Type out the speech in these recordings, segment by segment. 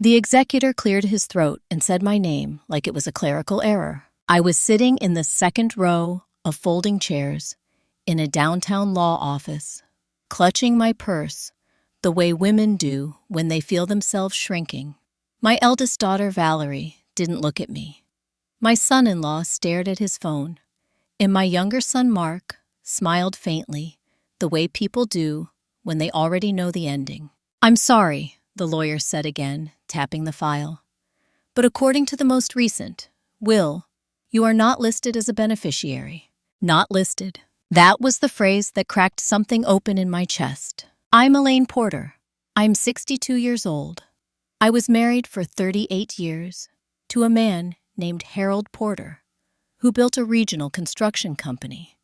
The executor cleared his throat and said my name like it was a clerical error. I was sitting in the second row of folding chairs in a downtown law office, clutching my purse the way women do when they feel themselves shrinking. My eldest daughter, Valerie, didn't look at me. My son-in-law stared at his phone, and my younger son, Mark, smiled faintly, the way people do when they already know the ending. "I'm sorry," the lawyer said again, tapping the file. "But according to the most recent will, you are not listed as a beneficiary." Not listed. That was the phrase that cracked something open in my chest. I'm Elaine Porter. I'm 62 years old. I was married for 38 years to a man named Harold Porter, who built a regional construction company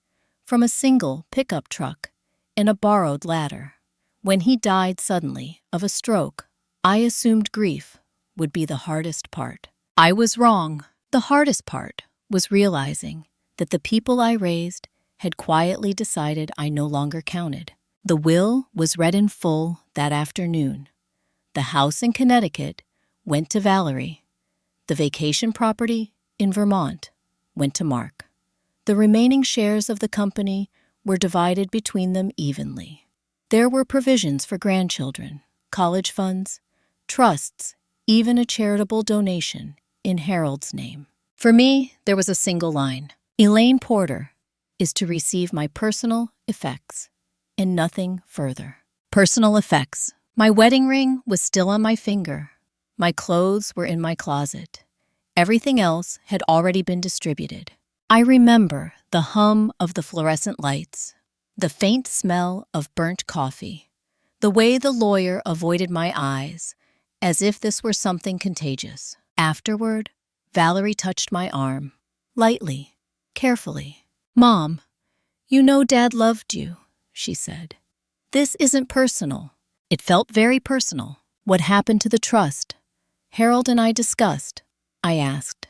from a single pickup truck and a borrowed ladder. When he died suddenly of a stroke, I assumed grief would be the hardest part. I was wrong. The hardest part was realizing that the people I raised had quietly decided I no longer counted. The will was read in full that afternoon. The house in Connecticut went to Valerie. The vacation property in Vermont went to Mark. The remaining shares of the company were divided between them evenly. There were provisions for grandchildren, college funds, trusts, even a charitable donation in Harold's name. For me, there was a single line. Elaine Porter is to receive my personal effects and nothing further. Personal effects. My wedding ring was still on my finger. My clothes were in my closet. Everything else had already been distributed. I remember the hum of the fluorescent lights, the faint smell of burnt coffee, the way the lawyer avoided my eyes, as if this were something contagious. Afterward, Valerie touched my arm, lightly, carefully. "Mom, you know Dad loved you," she said. "This isn't personal." It felt very personal. "What happened to the trust Harold and I discussed?" I asked.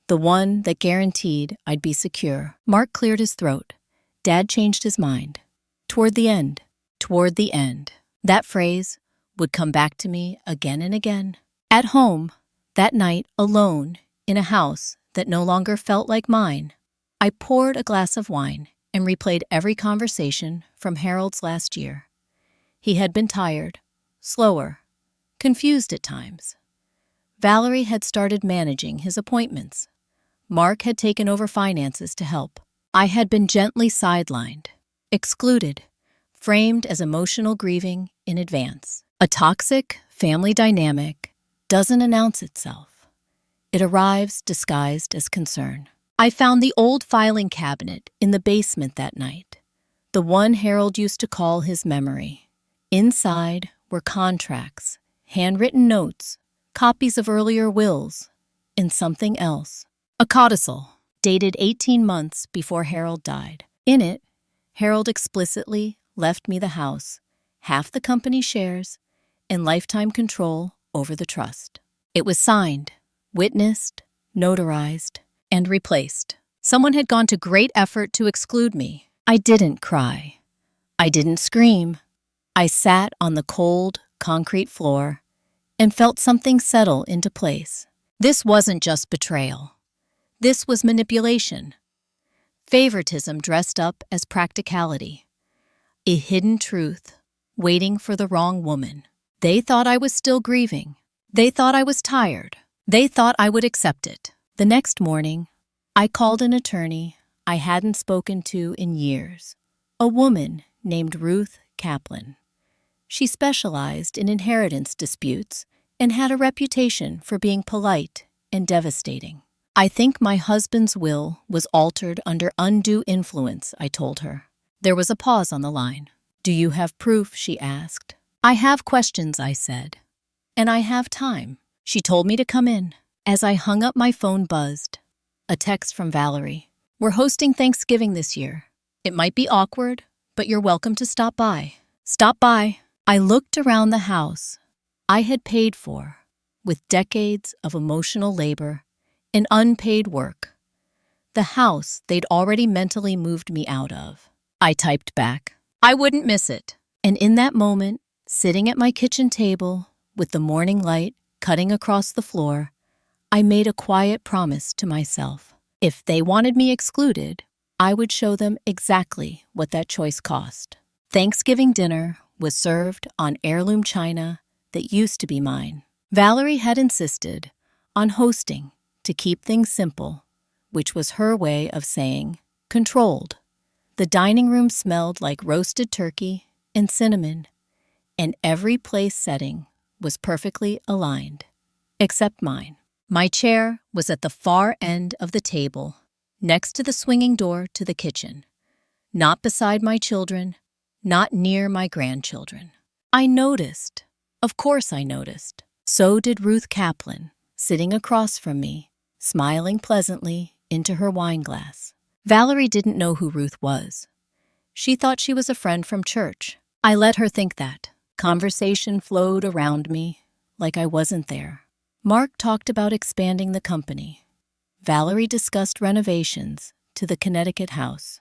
"The one that guaranteed I'd be secure." Mark cleared his throat. Dad changed his mind. Toward the end. Toward the end. That phrase would come back to me again and again. At home, that night, alone, in a house that no longer felt like mine, I poured a glass of wine and replayed every conversation from Harold's last year. He had been tired, slower, confused at times. Valerie had started managing his appointments. Mark had taken over finances to help. I had been gently sidelined, excluded, framed as emotional grieving in advance. A toxic family dynamic doesn't announce itself. It arrives disguised as concern. I found the old filing cabinet in the basement that night, the one Harold used to call his memory. Inside were contracts, handwritten notes, copies of earlier wills, and something else. A codicil, dated 18 months before Harold died. In it, Harold explicitly left me the house, half the company shares, and lifetime control over the trust. It was signed, witnessed, notarized, and replaced. Someone had gone to great effort to exclude me. I didn't cry. I didn't scream. I sat on the cold, concrete floor and felt something settle into place. This wasn't just betrayal. This was manipulation. Favoritism dressed up as practicality. A hidden truth, waiting for the wrong woman. They thought I was still grieving. They thought I was tired. They thought I would accept it. The next morning, I called an attorney I hadn't spoken to in years, a woman named Ruth Kaplan. She specialized in inheritance disputes and had a reputation for being polite and devastating. "I think my husband's will was altered under undue influence," I told her. There was a pause on the line. "Do you have proof?" she asked. "I have questions," I said. "And I have time." She told me to come in. As I hung up, my phone buzzed. A text from Valerie. "We're hosting Thanksgiving this year. It might be awkward, but you're welcome to stop by." Stop by. I looked around the house I had paid for, with decades of emotional labor and unpaid work. The house they'd already mentally moved me out of. I typed back, "I wouldn't miss it." And in that moment, sitting at my kitchen table with the morning light cutting across the floor, I made a quiet promise to myself. If they wanted me excluded, I would show them exactly what that choice cost. Thanksgiving dinner was served on heirloom china that used to be mine. Valerie had insisted on hosting to keep things simple, which was her way of saying controlled. The dining room smelled like roasted turkey and cinnamon, and every place setting was perfectly aligned, except mine. My chair was at the far end of the table, next to the swinging door to the kitchen, not beside my children, not near my grandchildren. I noticed. Of course I noticed. So did Ruth Kaplan, sitting across from me, smiling pleasantly into her wine glass. Valerie didn't know who Ruth was. She thought she was a friend from church. I let her think that. Conversation flowed around me like I wasn't there. Mark talked about expanding the company. Valerie discussed renovations to the Connecticut house.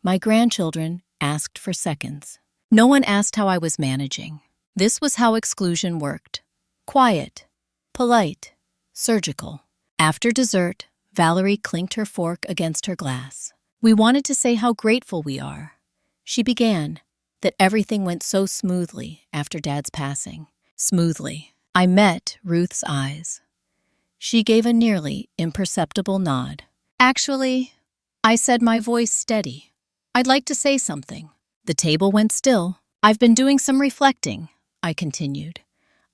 My grandchildren asked for seconds. No one asked how I was managing. This was how exclusion worked. Quiet, polite, surgical. After dessert, Valerie clinked her fork against her glass. We wanted to say how grateful we are. She began that everything went so smoothly after Dad's passing. Smoothly. I met Ruth's eyes. She gave a nearly imperceptible nod. Actually, I said, my voice steady. I'd like to say something. The table went still. I've been doing some reflecting, I continued,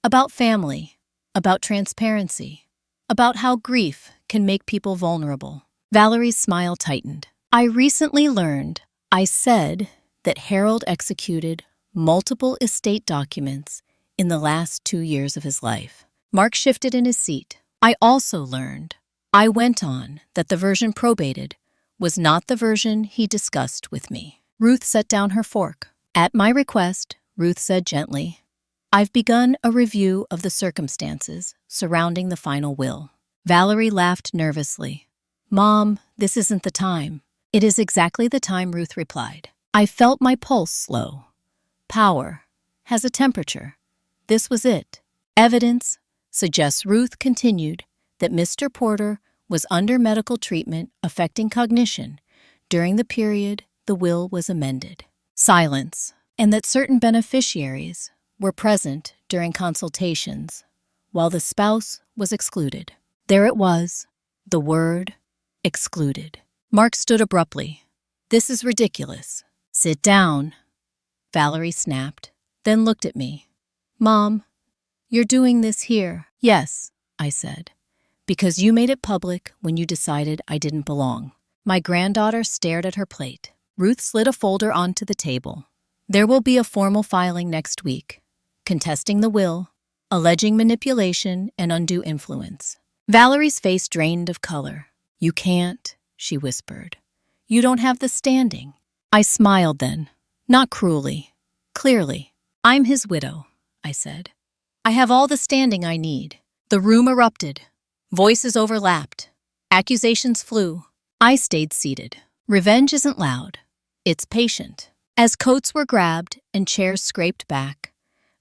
about family, about transparency, about how grief can make people vulnerable. Valerie's smile tightened. I recently learned, I said, that Harold executed multiple estate documents in the last 2 years of his life. Mark shifted in his seat. I also learned, I went on, that the version probated was not the version he discussed with me. Ruth set down her fork. At my request, Ruth said gently, I've begun a review of the circumstances surrounding the final will. Valerie laughed nervously. Mom, this isn't the time. It is exactly the time, Ruth replied. I felt my pulse slow. Power has a temperature. This was it. Evidence suggests, Ruth continued, that Mr. Porter was under medical treatment affecting cognition during the period the will was amended. Silence, and that certain beneficiaries were present during consultations, while the spouse was excluded. There it was, the word excluded. Mark stood abruptly. This is ridiculous. Sit down, Valerie snapped, then looked at me. Mom, you're doing this here. Yes, I said, because you made it public when you decided I didn't belong. My granddaughter stared at her plate. Ruth slid a folder onto the table. There will be a formal filing next week, contesting the will, alleging manipulation and undue influence. Valerie's face drained of color. You can't, she whispered. You don't have the standing. I smiled then, not cruelly, clearly. I'm his widow, I said. I have all the standing I need. The room erupted. Voices overlapped. Accusations flew. I stayed seated. Revenge isn't loud. It's patient. As coats were grabbed and chairs scraped back,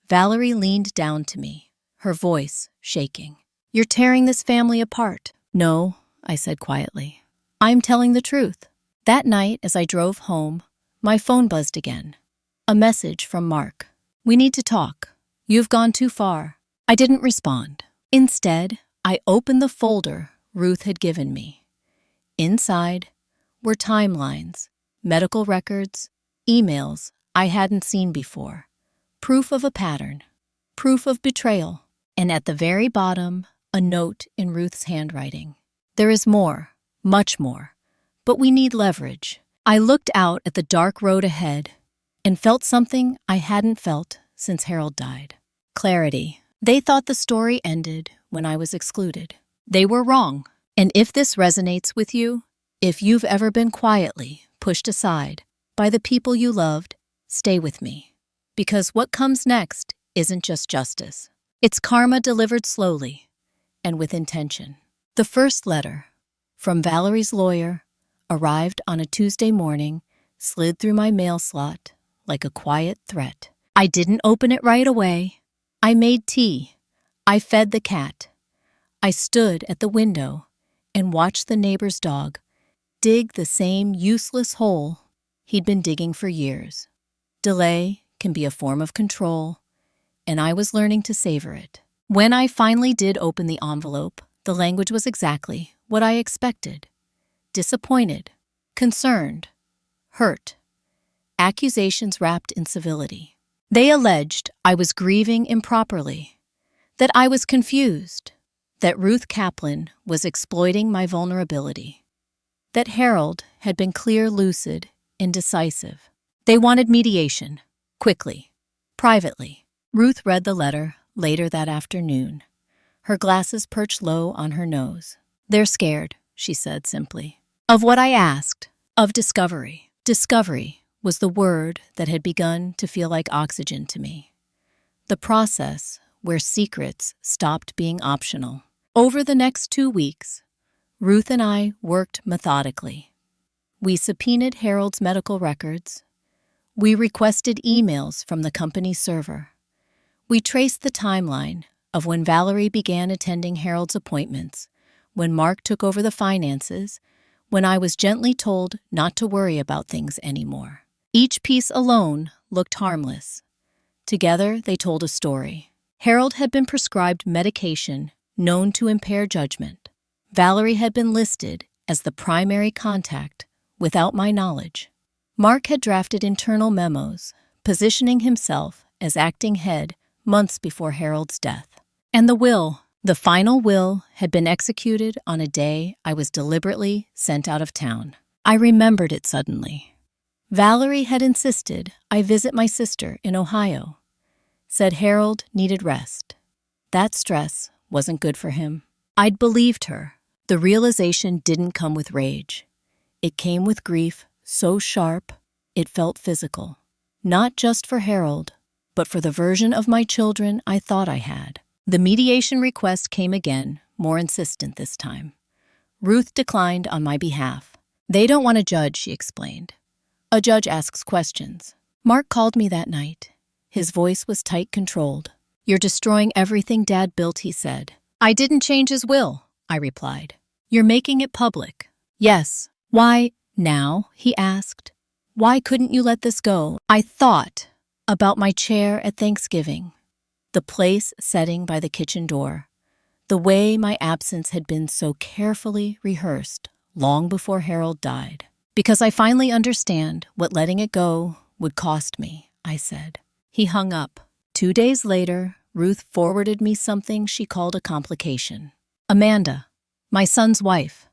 Valerie leaned down to me, her voice shaking. You're tearing this family apart. No, I said quietly. I'm telling the truth. That night, as I drove home, my phone buzzed again. A message from Mark. We need to talk. You've gone too far. I didn't respond. Instead, I opened the folder Ruth had given me. Inside were timelines, medical records, emails I hadn't seen before, proof of a pattern, proof of betrayal, and at the very bottom, a note in Ruth's handwriting. There is more, much more, but we need leverage. I looked out at the dark road ahead and felt something I hadn't felt since Harold died. Clarity. They thought the story ended when I was excluded. They were wrong. And if this resonates with you, if you've ever been quietly pushed aside by the people you loved, stay with me. Because what comes next isn't just justice. It's karma delivered slowly and with intention. The first letter from Valerie's lawyer arrived on a Tuesday morning, slid through my mail slot like a quiet threat. I didn't open it right away. I made tea. I fed the cat. I stood at the window and watched the neighbor's dog dig the same useless hole he'd been digging for years. Delay can be a form of control, and I was learning to savor it. When I finally did open the envelope, the language was exactly what I expected. Disappointed, concerned, hurt. Accusations wrapped in civility. They alleged I was grieving improperly, that I was confused, that Ruth Kaplan was exploiting my vulnerability, that Harold had been clear, lucid, and decisive. They wanted mediation, quickly, privately. Ruth read the letter later that afternoon, her glasses perched low on her nose. "They're scared," she said simply. "Of what I asked, of discovery." Discovery was the word that had begun to feel like oxygen to me. The process where secrets stopped being optional. Over the next 2 weeks, Ruth and I worked methodically. We subpoenaed Harold's medical records. We requested emails from the company's server. We traced the timeline of when Valerie began attending Harold's appointments, when Mark took over the finances, when I was gently told not to worry about things anymore. Each piece alone looked harmless. Together, they told a story. Harold had been prescribed medication known to impair judgment. Valerie had been listed as the primary contact without my knowledge. Mark had drafted internal memos, positioning himself as acting head months before Harold's death. And the final will, had been executed on a day I was deliberately sent out of town. I remembered it suddenly. Valerie had insisted I visit my sister in Ohio, said Harold needed rest. That stress wasn't good for him. I'd believed her. The realization didn't come with rage. It came with grief so sharp, it felt physical. Not just for Harold, but for the version of my children I thought I had. The mediation request came again, more insistent this time. Ruth declined on my behalf. "They don't want a judge," she explained. "A judge asks questions." Mark called me that night. His voice was tight, controlled. "You're destroying everything Dad built," he said. "I didn't change his will," I replied. "You're making it public." "Yes." "Why now?" he asked. "Why couldn't you let this go?" I thought about my chair at Thanksgiving, the place setting by the kitchen door, the way my absence had been so carefully rehearsed long before Harold died. "Because I finally understand what letting it go would cost me," I said. He hung up. 2 days later, Ruth forwarded me something she called a complication. Amanda, my son's wife,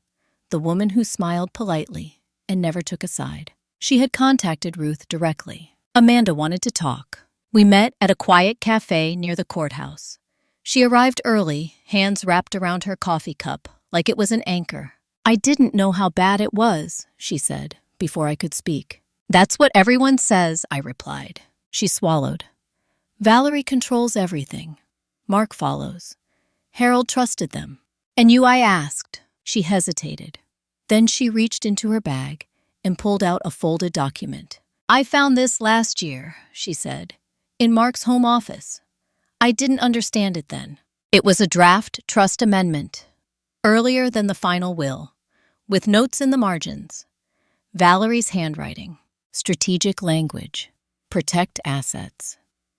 the woman who smiled politely and never took a side. She had contacted Ruth directly. Amanda wanted to talk. We met at a quiet cafe near the courthouse. She arrived early, hands wrapped around her coffee cup, like it was an anchor. "I didn't know how bad it was," she said, before I could speak. "That's what everyone says," I replied. She swallowed. "Valerie controls everything. Mark follows. Harold trusted them. And you?" I asked. She hesitated. Then she reached into her bag and pulled out a folded document. "I found this last year," she said, "in Mark's home office. I didn't understand it then. It was a draft trust amendment, earlier than the final will, with notes in the margins. Valerie's handwriting, strategic language, protect assets.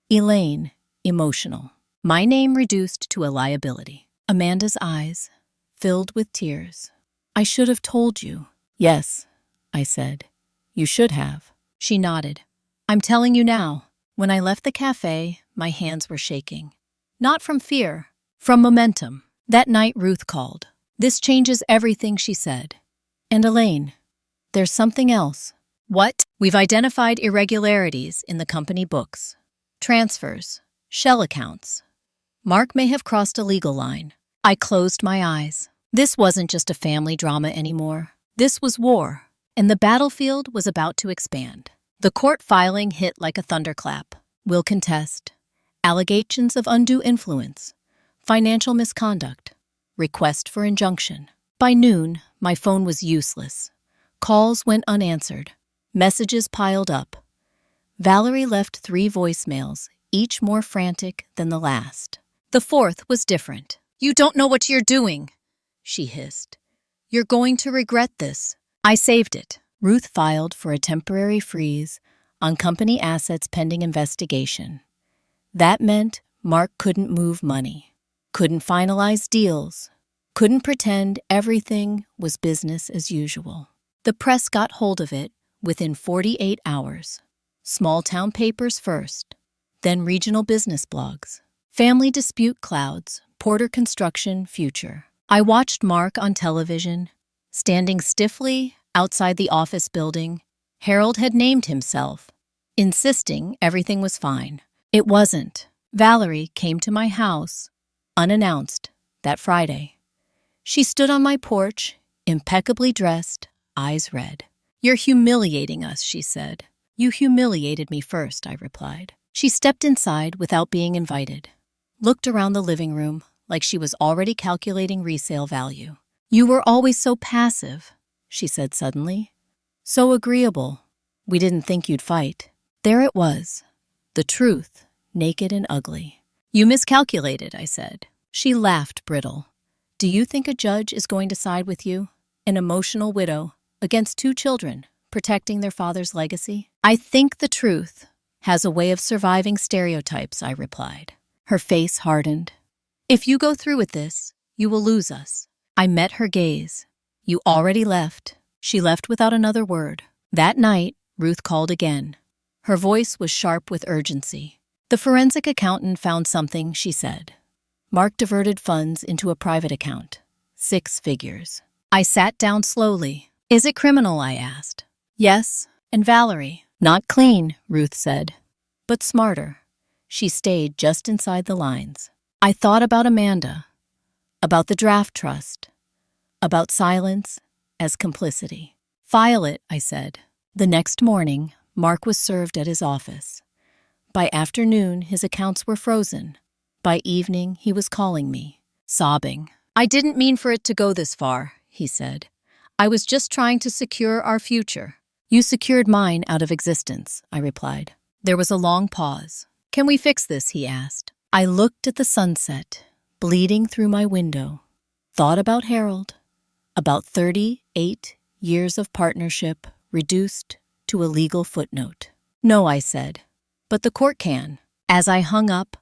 Elaine, emotional. My name reduced to a liability." Amanda's eyes filled with tears. "I should have told you." "Yes," I said. "You should have." She nodded. "I'm telling you now." When I left the cafe, my hands were shaking. Not from fear, from momentum. That night, Ruth called. "This changes everything," she said. "And Elaine, there's something else." "What?" "We've identified irregularities in the company books. Transfers, shell accounts. Mark may have crossed a legal line." I closed my eyes. This wasn't just a family drama anymore. This was war, and the battlefield was about to expand. The court filing hit like a thunderclap. Will contest. Allegations of undue influence. Financial misconduct. Request for injunction. By noon, my phone was useless. Calls went unanswered. Messages piled up. Valerie left 3 voicemails, each more frantic than the last. The fourth was different. "You don't know what you're doing," she hissed. "You're going to regret this." I saved it. Ruth filed for a temporary freeze on company assets pending investigation. That meant Mark couldn't move money, couldn't finalize deals, couldn't pretend everything was business as usual. The press got hold of it within 48 hours. Small-town papers first, then regional business blogs. Family dispute clouds, Porter construction future. I watched Mark on television, standing stiffly outside the office building. Harold had named himself, insisting everything was fine. It wasn't. Valerie came to my house, unannounced, that Friday. She stood on my porch, impeccably dressed, eyes red. "You're humiliating us," she said. "You humiliated me first," I replied. She stepped inside without being invited, looked around the living room like she was already calculating resale value. "You were always so passive," she said suddenly. "So agreeable. We didn't think you'd fight." There it was, the truth, naked and ugly. "You miscalculated," I said. She laughed brittle. "Do you think a judge is going to side with you, an emotional widow, against 2 children, protecting their father's legacy?" "I think the truth has a way of surviving stereotypes," I replied. Her face hardened. "If you go through with this, you will lose us." I met her gaze. "You already left." She left without another word. That night, Ruth called again. Her voice was sharp with urgency. "The forensic accountant found something," she said. "Mark diverted funds into a private account. 6 figures." I sat down slowly. "Is it criminal?" I asked. "Yes, and Valerie." "Not clean," Ruth said, "but smarter." She stayed just inside the lines. I thought about Amanda, about the draft trust, about silence as complicity. "File it," I said. The next morning, Mark was served at his office. By afternoon, his accounts were frozen. By evening, he was calling me, sobbing. "I didn't mean for it to go this far," he said. "I was just trying to secure our future." "You secured mine out of existence," I replied. There was a long pause. "Can we fix this?" he asked. I looked at the sunset, bleeding through my window, thought about Harold, about 38 years of partnership reduced to a legal footnote. "No," I said, "but the court can." As I hung up,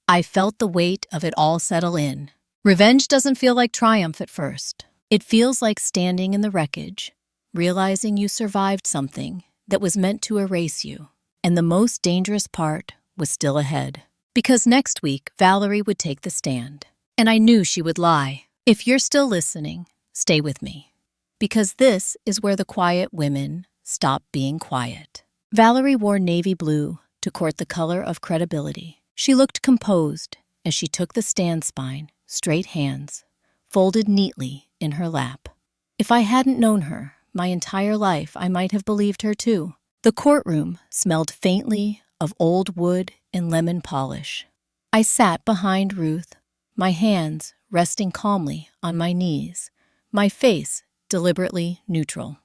I felt the weight of it all settle in. Revenge doesn't feel like triumph at first. It feels like standing in the wreckage, realizing you survived something that was meant to erase you. And the most dangerous part was still ahead. Because next week, Valerie would take the stand. And I knew she would lie. If you're still listening, stay with me. Because this is where the quiet women stop being quiet. Valerie wore navy blue to court the color of credibility. She looked composed as she took the stand spine, straight hands, folded neatly in her lap. If I hadn't known her my entire life, I might have believed her too. The courtroom smelled faintly of old wood and lemon polish. I sat behind Ruth, my hands resting calmly on my knees, my face deliberately neutral.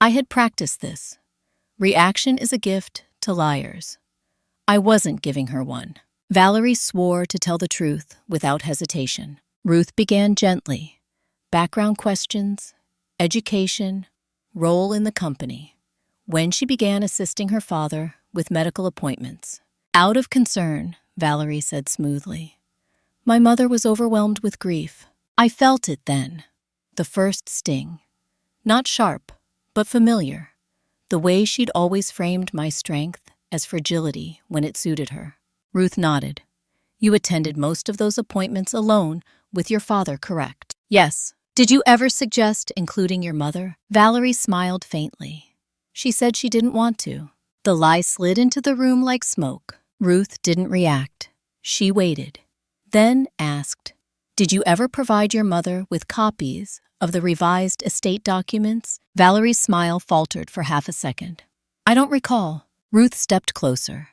I had practiced this. Reaction is a gift to liars. I wasn't giving her one. Valerie swore to tell the truth without hesitation. Ruth began gently. Background questions, education, role in the company. When she began assisting her father with medical appointments. "Out of concern," Valerie said smoothly. "My mother was overwhelmed with grief. I felt it then. The first sting. Not sharp, but familiar. The way she'd always framed my strength as fragility when it suited her." Ruth nodded. "You attended most of those appointments alone with your father, correct?" "Yes." "Did you ever suggest including your mother?" Valerie smiled faintly. She said she didn't want to. The lie slid into the room like smoke. Ruth didn't react. She waited, then asked, "Did you ever provide your mother with copies of the revised estate documents?" Valerie's smile faltered for half a second. "I don't recall." Ruth stepped closer.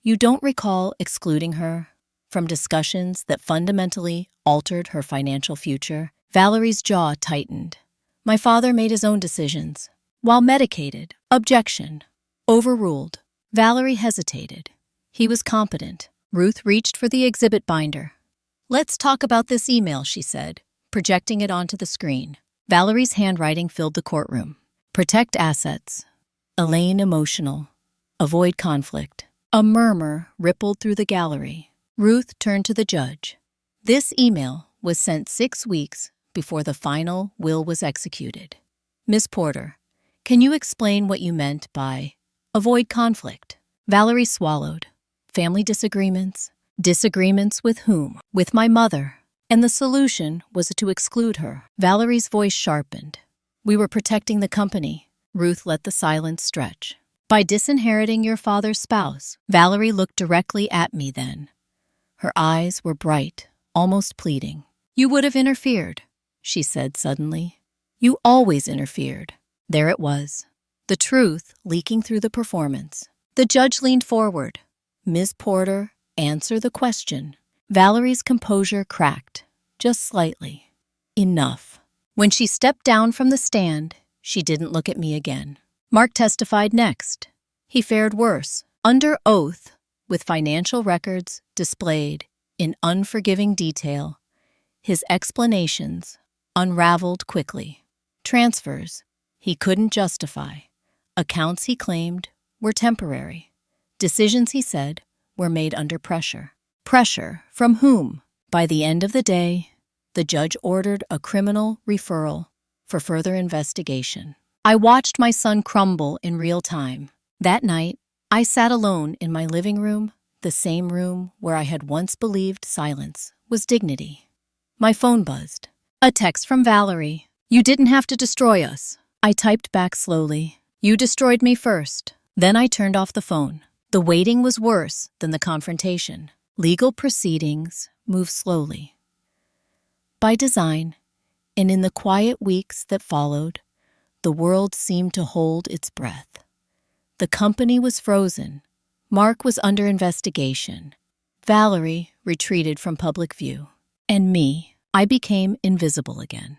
"You don't recall excluding her from discussions that fundamentally altered her financial future?" Valerie's jaw tightened. "My father made his own decisions. While medicated, objection. Overruled." Valerie hesitated. "He was competent. Ruth reached for the exhibit binder. "Let's talk about this email," she said, projecting it onto the screen. Valerie's handwriting filled the courtroom. "Protect assets. Elaine emotional. Avoid conflict." A murmur rippled through the gallery. Ruth turned to the judge. This email was sent 6 weeks before the final will was executed. "Miss Porter, can you explain what you meant by avoid conflict?" Valerie swallowed. "Family disagreements." "Disagreements with whom?" "With my mother. And the solution was to exclude her." Valerie's voice sharpened. "We were protecting the company." Ruth let the silence stretch. "By disinheriting your father's spouse." Valerie looked directly at me then. Her eyes were bright, almost pleading. "You would have interfered," she said suddenly. "You always interfered." There it was, the truth leaking through the performance. The judge leaned forward. "Ms. Porter, answer the question." Valerie's composure cracked, just slightly. Enough. When she stepped down from the stand, she didn't look at me again. Mark testified next. He fared worse, under oath, with financial records displayed in unforgiving detail. His explanations unraveled quickly. Transfers he couldn't justify. Accounts he claimed were temporary. Decisions, he said, were made under pressure. Pressure from whom? By the end of the day, the judge ordered a criminal referral for further investigation. I watched my son crumble in real time. That night, I sat alone in my living room, the same room where I had once believed silence was dignity. My phone buzzed. A text from Valerie. "You didn't have to destroy us." I typed back slowly. "You destroyed me first." Then I turned off the phone. The waiting was worse than the confrontation. Legal proceedings moved slowly. By design, and in the quiet weeks that followed, the world seemed to hold its breath. The company was frozen. Mark was under investigation. Valerie retreated from public view. And me, I became invisible again.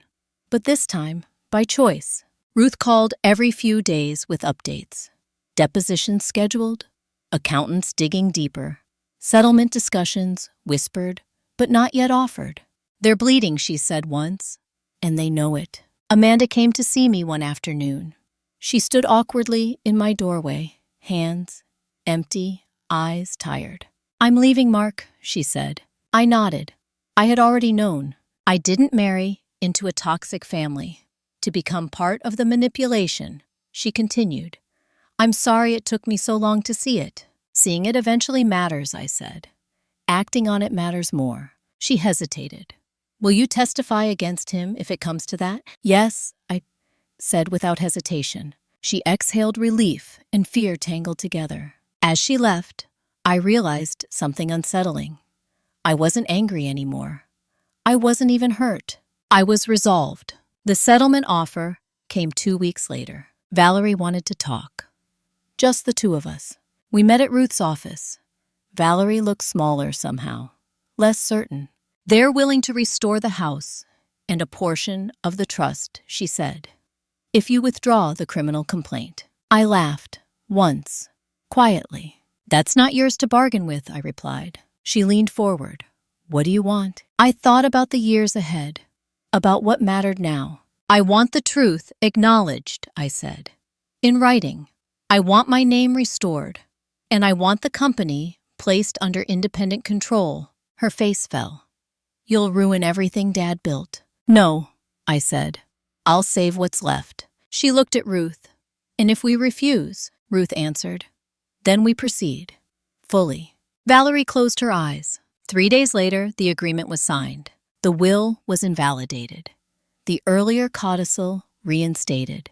But this time, by choice. Ruth called every few days with updates. Depositions scheduled, accountants digging deeper, settlement discussions whispered, but not yet offered. "They're bleeding," she said once, "and they know it." Amanda came to see me one afternoon. She stood awkwardly in my doorway, hands empty, eyes tired. "I'm leaving, Mark," she said. I nodded. I had already known. I didn't marry into a toxic family to become part of the manipulation, she continued. "I'm sorry it took me so long to see it." "Seeing it eventually matters," I said. "Acting on it matters more." She hesitated. "Will you testify against him if it comes to that?" "Yes," I said without hesitation. She exhaled relief and fear tangled together. As she left, I realized something unsettling. I wasn't angry anymore. I wasn't even hurt. I was resolved. The settlement offer came 2 weeks later. Valerie wanted to talk. Just the two of us. We met at Ruth's office. Valerie looked smaller somehow, less certain. "They're willing to restore the house and a portion of the trust," she said, "if you withdraw the criminal complaint." I laughed, once, quietly. "That's not yours to bargain with," I replied. She leaned forward. "What do you want?" I thought about the years ahead, about what mattered now. "I want the truth acknowledged," I said. "In writing. I want my name restored, and I want the company placed under independent control." Her face fell. "You'll ruin everything Dad built." "No," I said. "I'll save what's left." She looked at Ruth. "And if we refuse," Ruth answered, "then we proceed. Fully." Valerie closed her eyes. 3 days later, the agreement was signed. The will was invalidated. The earlier codicil reinstated.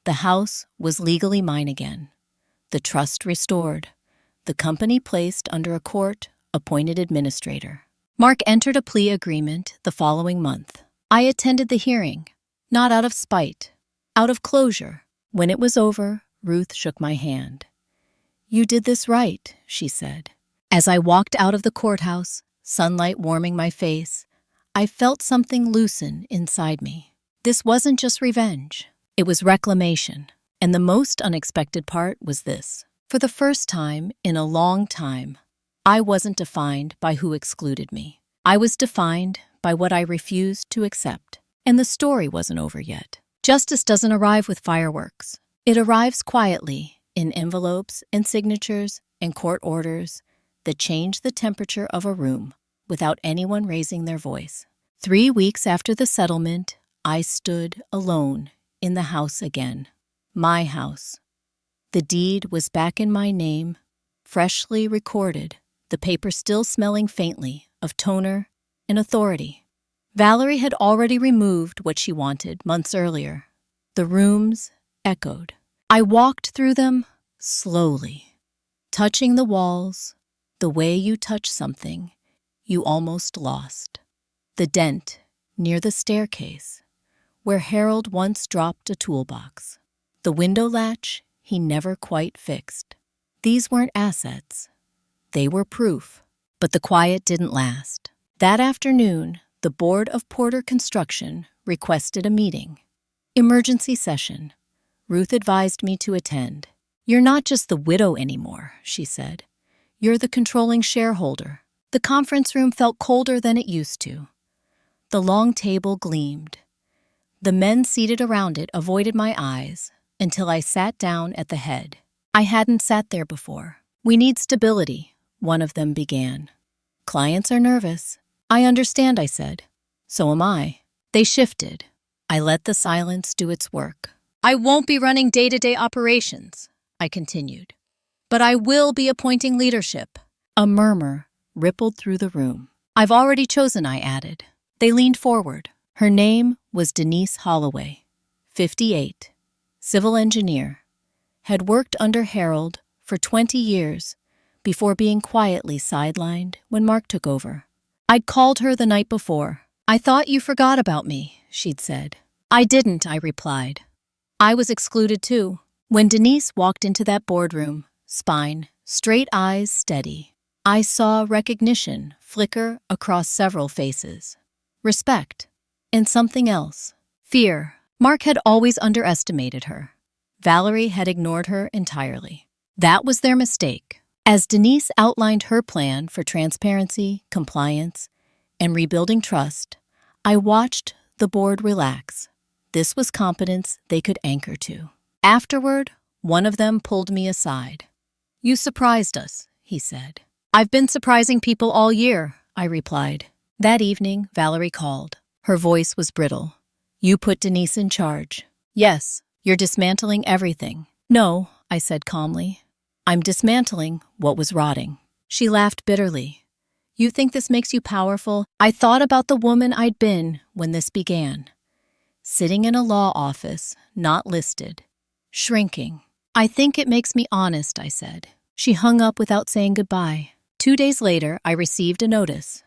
The house was legally mine again. The trust restored. The company placed under a court-appointed administrator. Mark entered a plea agreement the following month. I attended the hearing, not out of spite, out of closure. When it was over, Ruth shook my hand. "You did this right," she said. As I walked out of the courthouse, sunlight warming my face, I felt something loosen inside me. This wasn't just revenge. It was reclamation. And the most unexpected part was this. For the first time in a long time, I wasn't defined by who excluded me. I was defined by what I refused to accept. And the story wasn't over yet. Justice doesn't arrive with fireworks. It arrives quietly in envelopes and signatures and court orders that change the temperature of a room without anyone raising their voice. 3 weeks after the settlement, I stood alone in the house again. My house. The deed was back in my name, freshly recorded, the paper still smelling faintly of toner and authority. Valerie had already removed what she wanted months earlier. The rooms echoed. I walked through them slowly, touching the walls, the way you touch something you almost lost. The dent near the staircase, where Harold once dropped a toolbox. The window latch he never quite fixed. These weren't assets. They were proof. But the quiet didn't last. That afternoon, the Board of Porter Construction requested a meeting. Emergency session. Ruth advised me to attend. "You're not just the widow anymore," she said. "You're the controlling shareholder." The conference room felt colder than it used to. The long table gleamed. The men seated around it avoided my eyes until I sat down at the head. I hadn't sat there before. "We need stability," one of them began. "Clients are nervous." "I understand," I said. "So am I." They shifted. I let the silence do its work. "I won't be running day-to-day operations," I continued. "But I will be appointing leadership." A murmur rippled through the room. "I've already chosen," I added. They leaned forward. Her name was Denise Holloway, 58, civil engineer, had worked under Harold for 20 years before being quietly sidelined when Mark took over. I'd called her the night before. "I thought you forgot about me," she'd said. "I didn't," I replied. I was excluded too. When Denise walked into that boardroom, spine, straight eyes steady, I saw recognition flicker across several faces. Respect. And something else. Fear. Mark had always underestimated her. Valerie had ignored her entirely. That was their mistake. As Denise outlined her plan for transparency, compliance, and rebuilding trust, I watched the board relax. This was competence they could anchor to. Afterward, one of them pulled me aside. "You surprised us," he said. "I've been surprising people all year," I replied. That evening, Valerie called. Her voice was brittle. "You put Denise in charge." "Yes, you're dismantling everything." "No," I said calmly. "I'm dismantling what was rotting." She laughed bitterly. "You think this makes you powerful?" I thought about the woman I'd been when this began. Sitting in a law office, not listed. Shrinking. "I think it makes me honest," I said. She hung up without saying goodbye. 2 days later, I received a notice.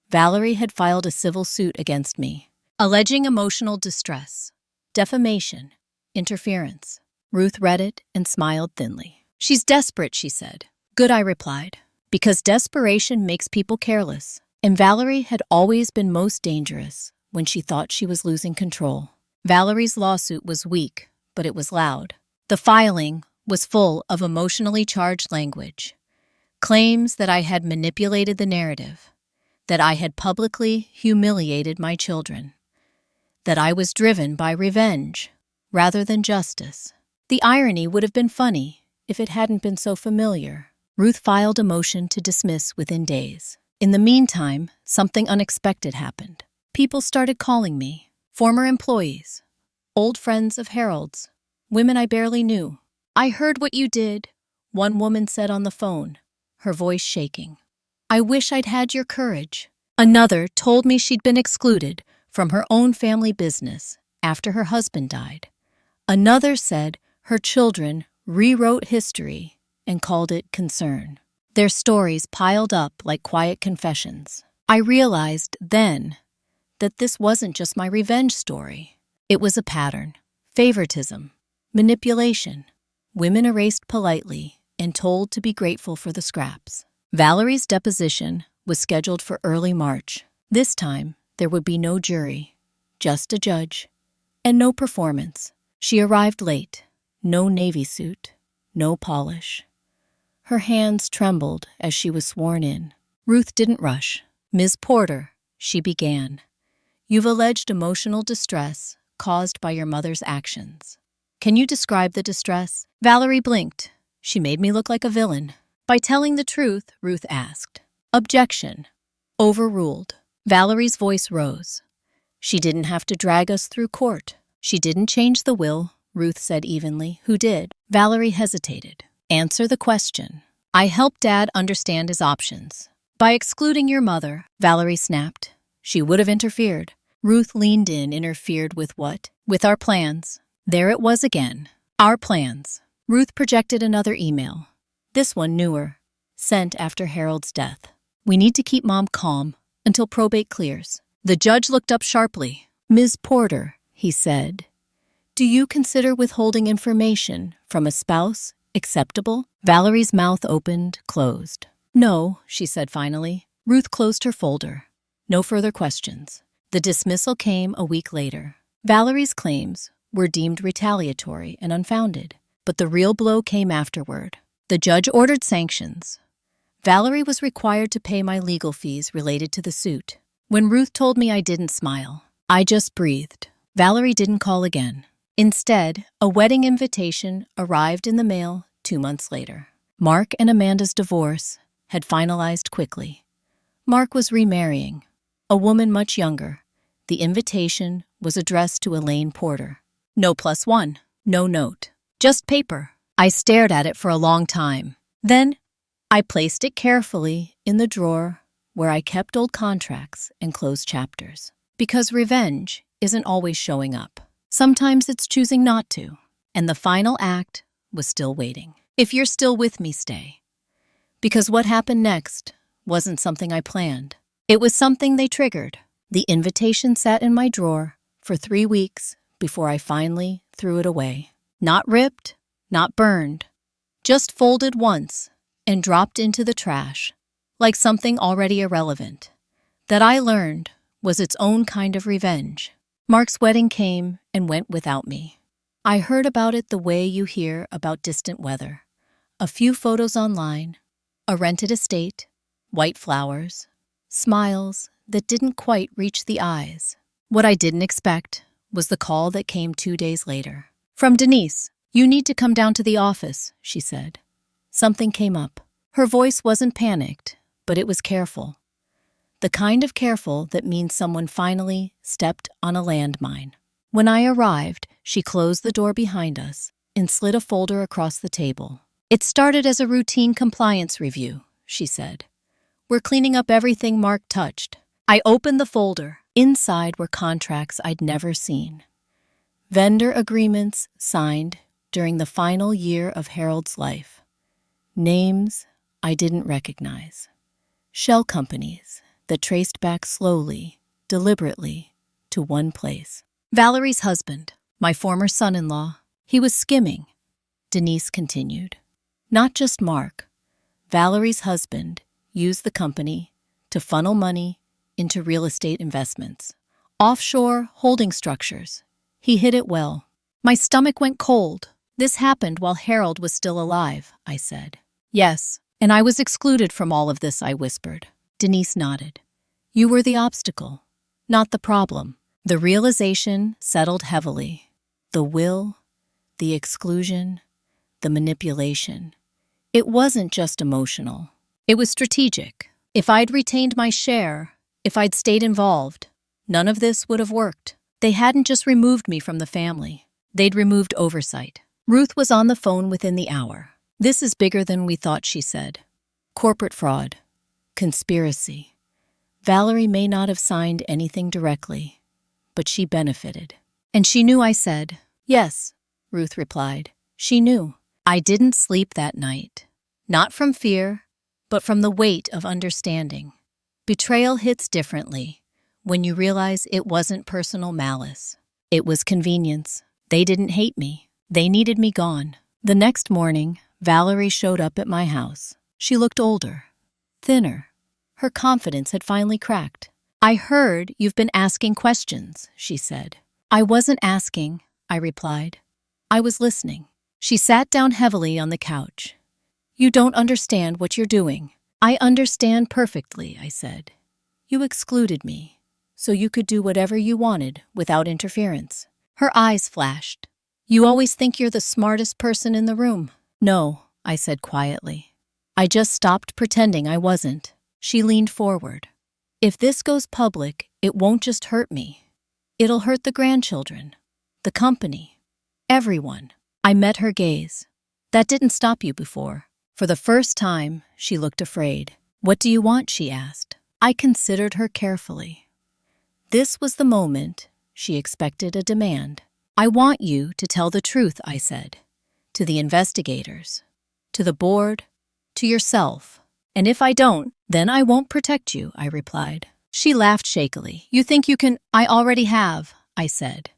Valerie had filed a civil suit against me, alleging emotional distress, defamation, interference. Ruth read it and smiled thinly. "She's desperate," she said. "Good," I replied, because desperation makes people careless. And Valerie had always been most dangerous when she thought she was losing control. Valerie's lawsuit was weak, but it was loud. The filing was full of emotionally charged language. Claims that I had manipulated the narrative, that I had publicly humiliated my children, that I was driven by revenge rather than justice. The irony would have been funny if it hadn't been so familiar. Ruth filed a motion to dismiss within days. In the meantime, something unexpected happened. People started calling me, former employees, old friends of Harold's, women I barely knew. "I heard what you did," one woman said on the phone, her voice shaking. "I wish I'd had your courage." Another told me she'd been excluded from her own family business after her husband died. Another said her children rewrote history and called it concern. Their stories piled up like quiet confessions. I realized then that this wasn't just my revenge story. It was a pattern. Favoritism. Manipulation. Women erased politely and told to be grateful for the scraps. Valerie's deposition was scheduled for early March. This time, there would be no jury, just a judge, and no performance. She arrived late. No Navy suit. No polish. Her hands trembled as she was sworn in. Ruth didn't rush. "Ms. Porter," she began, "you've alleged emotional distress caused by your mother's actions. Can you describe the distress?" Valerie blinked. She made me look like a villain. "By telling the truth," Ruth asked. "Objection. Overruled." Valerie's voice rose. "She didn't have to drag us through court. She didn't change the will," Ruth said evenly. "Who did?" Valerie hesitated. "Answer the question." "I helped Dad understand his options. By excluding your mother," Valerie snapped. "She would have interfered." Ruth leaned in, interfered with what? "With our plans." There it was again. Our plans. Ruth projected another email. This one newer. Sent after Harold's death. "We need to keep Mom calm until probate clears." The judge looked up sharply. "Ms. Porter," he said, "do you consider withholding information from a spouse acceptable?" Valerie's mouth opened, closed. "No," she said finally. Ruth closed her folder. No further questions. The dismissal came a week later. Valerie's claims were deemed retaliatory and unfounded, but the real blow came afterward. The judge ordered sanctions. Valerie was required to pay my legal fees related to the suit. When Ruth told me, I didn't smile. I just breathed. Valerie didn't call again. Instead, a wedding invitation arrived in the mail 2 months later. Mark and Amanda's divorce had finalized quickly. Mark was remarrying, a woman much younger. The invitation was addressed to Elaine Porter. No +1, no note, just paper. I stared at it for a long time. Then, I placed it carefully in the drawer where I kept old contracts and closed chapters. Because revenge isn't always showing up. Sometimes it's choosing not to. And the final act was still waiting. If you're still with me, stay. Because what happened next wasn't something I planned. It was something they triggered. The invitation sat in my drawer for 3 weeks before I finally threw it away. Not ripped, not burned, just folded once and dropped into the trash, like something already irrelevant. That I learned was its own kind of revenge. Mark's wedding came and went without me. I heard about it the way you hear about distant weather. A few photos online, a rented estate, white flowers, smiles that didn't quite reach the eyes. What I didn't expect was the call that came 2 days later. From Denise. "You need to come down to the office," she said. Something came up. Her voice wasn't panicked, but it was careful. The kind of careful that means someone finally stepped on a landmine. When I arrived, she closed the door behind us and slid a folder across the table. "It started as a routine compliance review," she said. "We're cleaning up everything Mark touched." I opened the folder. Inside were contracts I'd never seen. Vendor agreements signed during the final year of Harold's life. Names I didn't recognize. Shell companies that traced back slowly, deliberately, to one place. Valerie's husband, my former son-in-law, he was skimming. Denise continued. Not just Mark. Valerie's husband used the company to funnel money into real estate investments. Offshore holding structures. He hid it well. My stomach went cold. "This happened while Harold was still alive," I said. "Yes, and I was excluded from all of this," I whispered. Denise nodded. "You were the obstacle, not the problem." The realization settled heavily. The will, the exclusion, the manipulation. It wasn't just emotional. It was strategic. If I'd retained my share, if I'd stayed involved, none of this would have worked. They hadn't just removed me from the family. They'd removed oversight. Ruth was on the phone within the hour. "This is bigger than we thought," she said. "Corporate fraud. Conspiracy. Valerie may not have signed anything directly, but she benefited." "And she knew," I said. "Yes," Ruth replied. "She knew." I didn't sleep that night. Not from fear, but from the weight of understanding. Betrayal hits differently when you realize it wasn't personal malice. It was convenience. They didn't hate me. They needed me gone. The next morning, Valerie showed up at my house. She looked older, thinner. Her confidence had finally cracked. "I heard you've been asking questions," she said. "I wasn't asking," I replied. "I was listening." She sat down heavily on the couch. You don't understand what you're doing. I understand perfectly, I said. You excluded me, so you could do whatever you wanted without interference. Her eyes flashed. You always think you're the smartest person in the room. No, I said quietly. I just stopped pretending I wasn't. She leaned forward. If this goes public, it won't just hurt me. It'll hurt the grandchildren, the company, everyone. I met her gaze. That didn't stop you before. For the first time, she looked afraid. What do you want? She asked. I considered her carefully. This was the moment she expected a demand. I want you to tell the truth, I said. To the investigators, to the board, to yourself. And if I don't, then I won't protect you, I replied. She laughed shakily. You think you can? I already have, I said.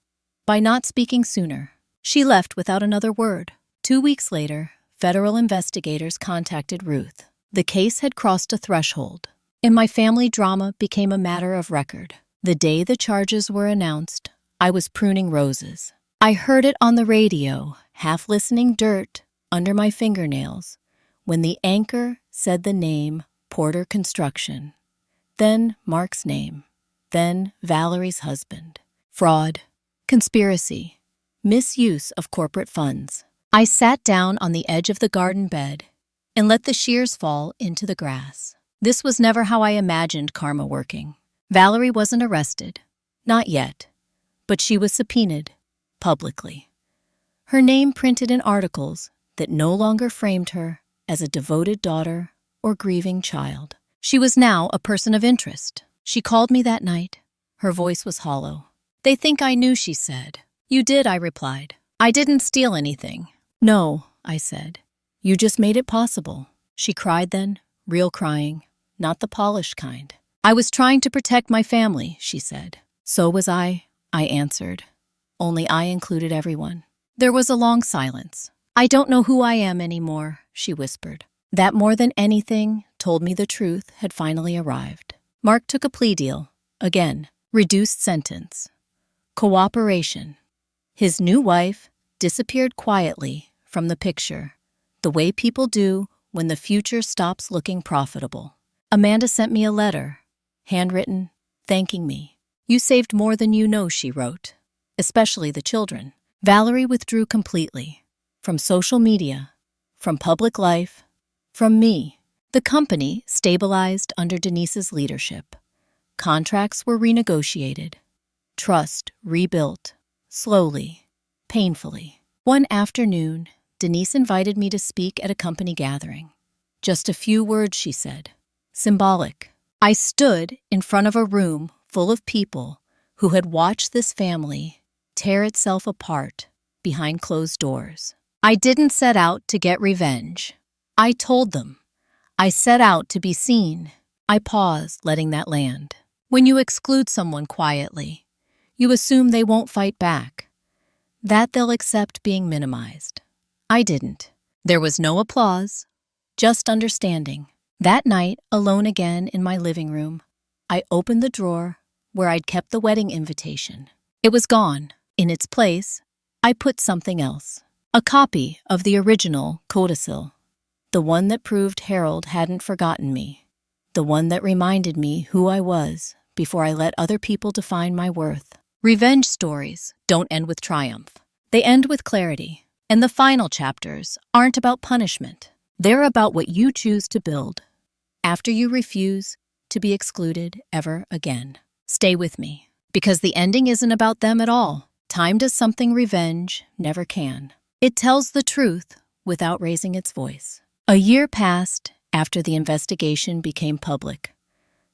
By not speaking sooner. She left without another word. 2 weeks later, federal investigators contacted Ruth. The case had crossed a threshold, and my family drama became a matter of record. The day the charges were announced, I was pruning roses. I heard it on the radio, half listening dirt under my fingernails, when the anchor said the name Porter Construction, then Mark's name, then Valerie's husband. Fraud, conspiracy, misuse of corporate funds. I sat down on the edge of the garden bed and let the shears fall into the grass. This was never how I imagined karma working. Valerie wasn't arrested. Not yet. But she was subpoenaed, publicly. Her name printed in articles that no longer framed her as a devoted daughter or grieving child. She was now a person of interest. She called me that night. Her voice was hollow. They think I knew, she said. You did, I replied. I didn't steal anything. No, I said. You just made it possible. She cried then, real crying, not the polished kind. I was trying to protect my family, she said. So was I answered. Only I included everyone. There was a long silence. I don't know who I am anymore, she whispered. That more than anything told me the truth had finally arrived. Mark took a plea deal. Again, reduced sentence. Cooperation. His new wife disappeared quietly from the picture, the way people do when the future stops looking profitable. Amanda sent me a letter, handwritten, thanking me. You saved more than you know, she wrote, especially the children. Valerie withdrew completely, from social media, from public life, from me. The company stabilized under Denise's leadership. Contracts were renegotiated. Trust rebuilt, slowly, painfully. One afternoon, Denise invited me to speak at a company gathering. Just a few words, she said. Symbolic. I stood in front of a room full of people who had watched this family tear itself apart behind closed doors. I didn't set out to get revenge. I told them. I set out to be seen. I paused, letting that land. When you exclude someone quietly, you assume they won't fight back, that they'll accept being minimized. I didn't. There was no applause, just understanding. That night, alone again in my living room, I opened the drawer where I'd kept the wedding invitation. It was gone. In its place, I put something else. A copy of the original codicil. The one that proved Harold hadn't forgotten me. The one that reminded me who I was before I let other people define my worth. Revenge stories don't end with triumph. They end with clarity. And the final chapters aren't about punishment. They're about what you choose to build after you refuse to be excluded ever again. Stay with me, because the ending isn't about them at all. Time does something revenge never can. It tells the truth without raising its voice. A year passed after the investigation became public.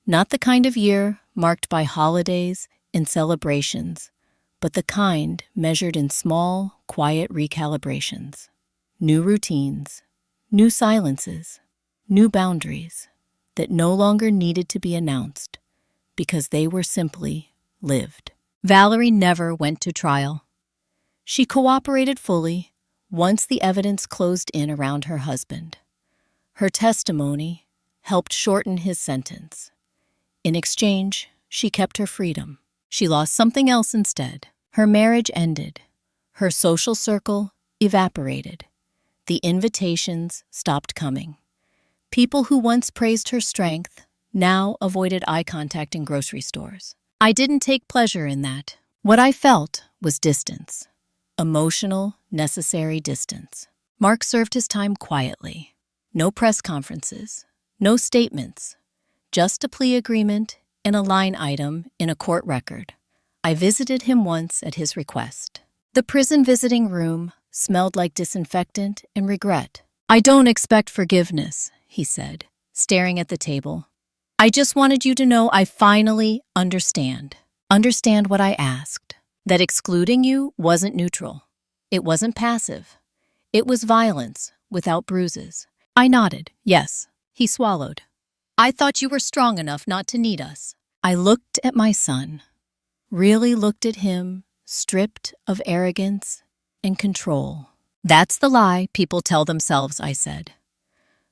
Not the kind of year marked by holidays and celebrations, but the kind measured in small, quiet recalibrations. New routines, new silences, new boundaries that no longer needed to be announced because they were simply lived. Valerie never went to trial. She cooperated fully once the evidence closed in around her husband. Her testimony helped shorten his sentence. In exchange, she kept her freedom. She lost something else instead. Her marriage ended. Her social circle evaporated. The invitations stopped coming. People who once praised her strength now avoided eye contact in grocery stores. I didn't take pleasure in that. What I felt was distance. Emotional, necessary distance. Mark served his time quietly. No press conferences, no statements, just a plea agreement and a line item in a court record. I visited him once at his request. The prison visiting room smelled like disinfectant and regret. "I don't expect forgiveness," he said, staring at the table. "I just wanted you to know I finally understand. Understand what I asked. That excluding you wasn't neutral. It wasn't passive. It was violence without bruises." I nodded. Yes. He swallowed. "I thought you were strong enough not to need us." I looked at my son. Really looked at him, stripped of arrogance and control. "That's the lie people tell themselves," I said.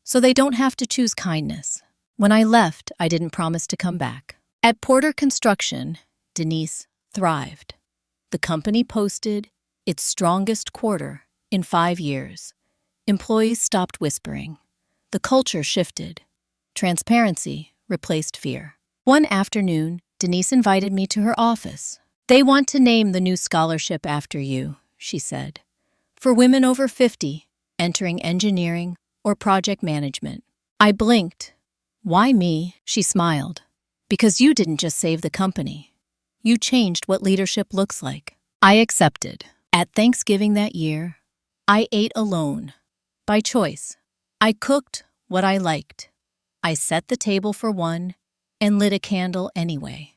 "So they don't have to choose kindness." When I left, I didn't promise to come back. At Porter Construction, Denise thrived. The company posted its strongest quarter in 5 years. Employees stopped whispering. The culture shifted. Transparency replaced fear. One afternoon, Denise invited me to her office. "They want to name the new scholarship after you," she said, "for women over 50 entering engineering or project management." I blinked. "Why me?" She smiled. "Because you didn't just save the company. You changed what leadership looks like." I accepted. At Thanksgiving that year, I ate alone, by choice. I cooked what I liked. I set the table for one and lit a candle anyway.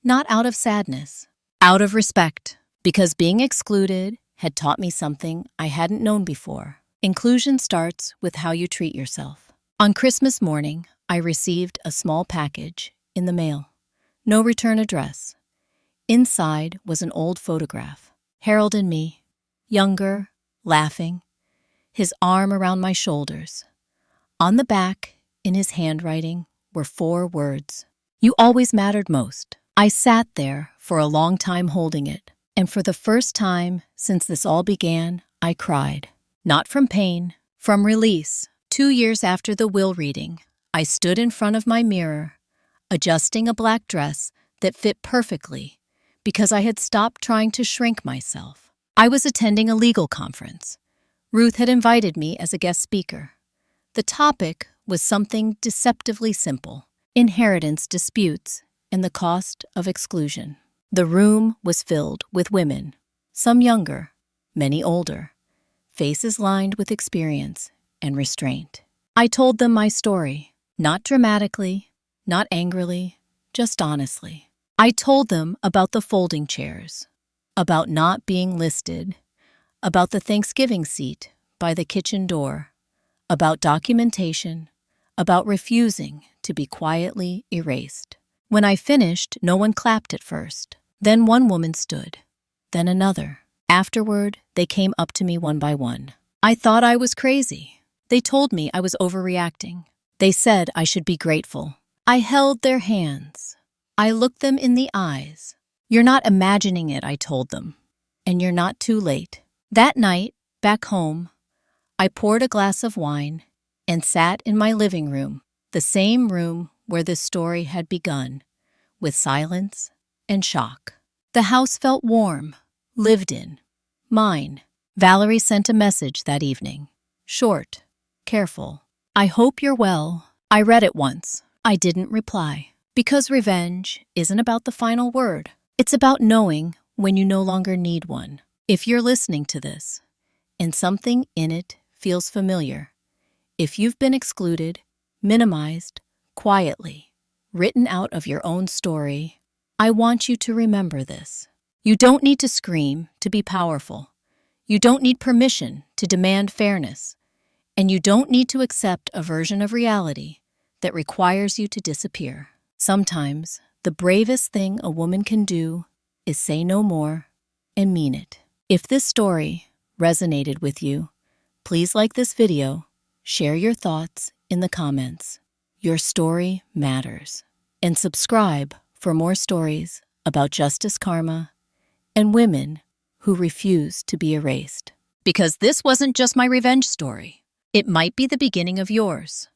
Not out of sadness, out of respect, because being excluded had taught me something I hadn't known before. Inclusion starts with how you treat yourself. On Christmas morning, I received a small package in the mail. No return address. Inside was an old photograph. Harold and me, younger, laughing, his arm around my shoulders. On the back, in his handwriting, were 4 words. "You always mattered most." I sat there for a long time holding it, and for the first time since this all began, I cried. Not from pain, from release. 2 years after the will reading, I stood in front of my mirror, adjusting a black dress that fit perfectly because I had stopped trying to shrink myself. I was attending a legal conference. Ruth had invited me as a guest speaker. The topic was something deceptively simple: inheritance disputes and the cost of exclusion. The room was filled with women, some younger, many older, faces lined with experience and restraint. I told them my story, not dramatically, not angrily, just honestly. I told them about the folding chairs, about not being listed, about the Thanksgiving seat by the kitchen door, about documentation, about refusing to be quietly erased. When I finished, no one clapped at first. Then one woman stood, then another. Afterward, they came up to me one by one. I thought I was crazy. They told me I was overreacting. They said I should be grateful. I held their hands. I looked them in the eyes. "You're not imagining it," I told them, "and you're not too late." That night, back home, I poured a glass of wine and sat in my living room, the same room where this story had begun, with silence and shock. The house felt warm, lived in, mine. Valerie sent a message that evening. Short, careful. "I hope you're well." I read it once. I didn't reply. Because revenge isn't about the final word. It's about knowing when you no longer need one. If you're listening to this, and something in it feels familiar, if you've been excluded, minimized, quietly, written out of your own story, I want you to remember this. You don't need to scream to be powerful. You don't need permission to demand fairness. And you don't need to accept a version of reality that requires you to disappear. Sometimes, the bravest thing a woman can do is say no more and mean it. If this story resonated with you, please like this video, share your thoughts in the comments. Your story matters. And subscribe for more stories about justice karma and women who refuse to be erased. Because this wasn't just my revenge story. It might be the beginning of yours.